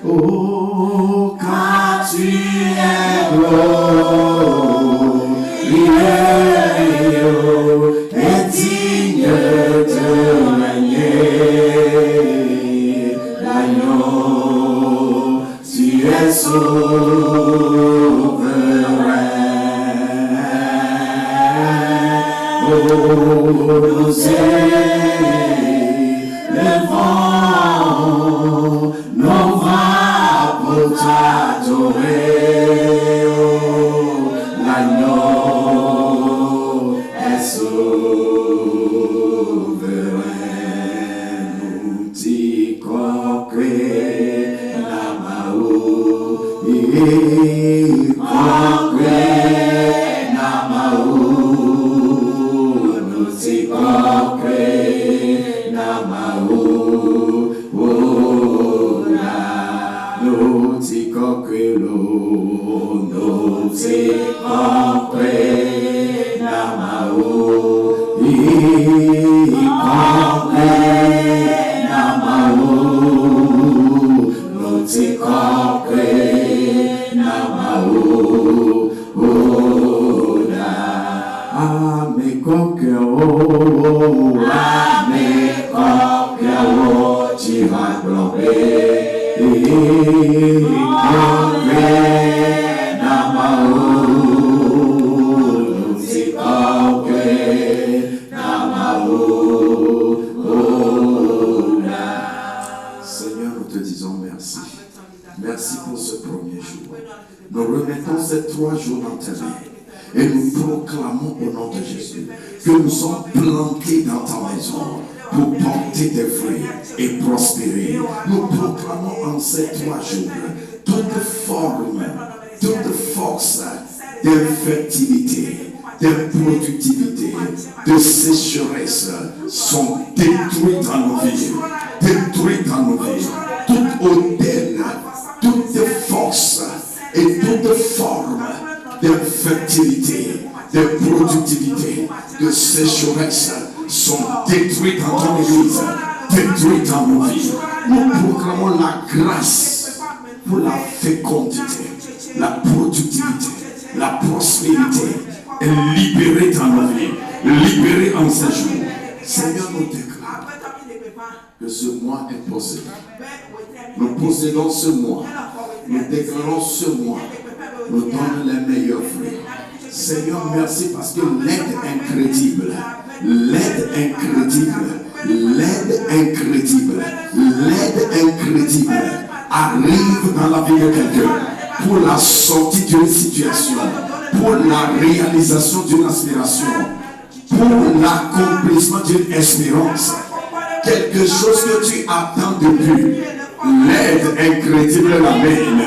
Oh, quand tu es glorieux et digne de régner, l'agneau, tu es souverain. Oh, nous élevons nos voix pour t'adorer, oh, l'agneau est souverain. Nous t'y croquons, Namaou, Namaou, nous t'y croquons, Namaou. Tu vas plomber Seigneur, nous te disons merci. Merci pour ce premier jour. Nous remettons ces 3 jours dans tes mains. Et nous proclamons au nom de Jésus que nous sommes plantés dans ta maison pour porter des fruits et prospérer. Nous proclamons en ces 3 jours toute forme, toute force d'infertilité, d'improductivité, de sécheresse sont détruites dans nos vies. Détruites dans nos vies. Toute autel, toute force et toute forme d'infertilité, de productivité, de sécheresse sont détruites dans ton église, détruites dans nos vies. Nous proclamons la grâce pour la fécondité, la productivité, la prospérité est libérée dans nos vies, libérée en ces jours. Seigneur, nous déclarons que ce mois est possédé. Nous possédons ce mois. Nous déclarons ce mois. Nous donnons les meilleurs fruits. Seigneur, merci parce que l'aide incrédible, l'aide incrédible arrive dans la vie de quelqu'un pour la sortie d'une situation, pour la réalisation d'une aspiration, pour l'accomplissement d'une espérance. Quelque chose que tu attends depuis, l'aide incrédible l'amène.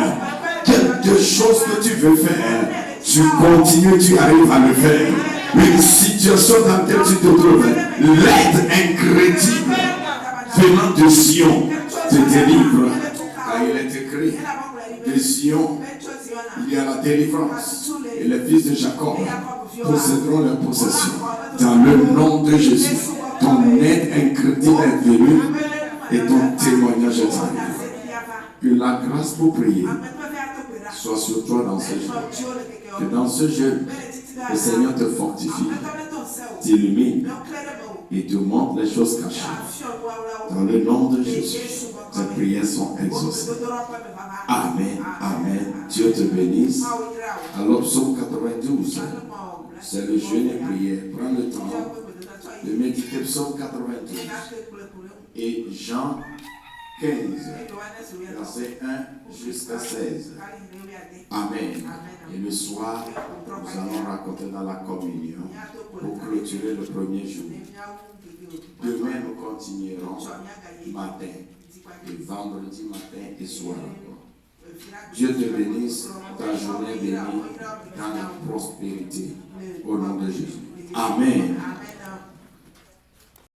Quelque chose que tu veux faire, tu continues, tu arrives à le faire. Une situation dans laquelle tu te trouves, l'aide incrédible venant de Sion te délivre. Car il est écrit, de Sion, il y a la délivrance. Et les fils de Jacob posséderont leur possession. Dans le nom de Jésus, ton aide incrédible est venue et ton témoignage est arrivé. Que la grâce pour prier soit sur toi dans ce jeûne. Que dans ce jeûne, Le Seigneur te fortifie, t'illumine et te montre les choses cachées. Dans le nom de Jésus, tes prières sont exaucées. Amen, amen. Dieu te bénisse. Alors, psaume 92, c'est le jeûne et prière. Prends le temps de méditer psaume 92 et Jean 15, verset 1 jusqu'à 16. Amen. Et le soir, nous allons raconter dans la communion pour clôturer le premier jour. Demain, nous continuerons matin, et vendredi matin et soir encore. Dieu te bénisse, ta journée bénie, dans la prospérité. Au nom de Jésus. Amen.